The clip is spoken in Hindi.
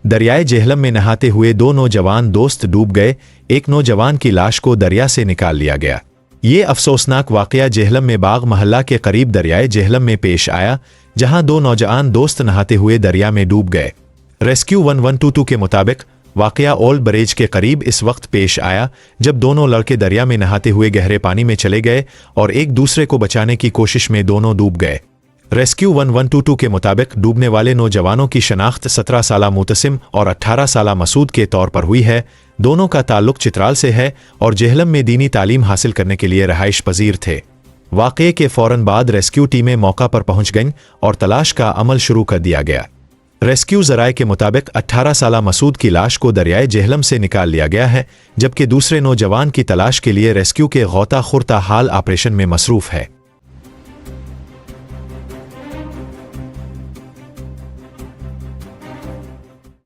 दरियाए जेहलम में नहाते हुए दो नौजवान दोस्त डूब गए। एक नौजवान की लाश को दरिया से निकाल लिया गया। ये अफसोसनाक वाकया जेहलम में बाग महल्ला के करीब दरियाए जेहलम में पेश आया, जहां दो नौजवान दोस्त नहाते हुए दरिया में डूब गए। रेस्क्यू 1122 के मुताबिक वाकया ओल्ड बरेज के करीब इस वक्त पेश आया जब दोनों लड़के दरिया में नहाते हुए गहरे पानी में चले गए और एक दूसरे को बचाने की कोशिश में दोनों डूब गए। रेस्क्यू 1122 के मुताबिक डूबने वाले नौजवानों की शनाख्त 17 साला मुतसिम और 18 साला मसूद के तौर पर हुई है। दोनों का ताल्लुक चित्राल से है और जेहलम में दीनी तालीम हासिल करने के लिए रहाइश पजीर थे। वाक़ये के फौरन बाद रेस्क्यू टीमें मौका पर पहुंच गईं और तलाश का अमल शुरू कर दिया गया। रेस्क्यू ज़राए के मुताबिक 18 साला मसूद की लाश को दरियाए जेहलम से निकाल लिया गया है, जबकि दूसरे नौजवान की तलाश के लिए रेस्क्यू के गौता खुर्ता हाल ऑपरेशन में मसरूफ़ है।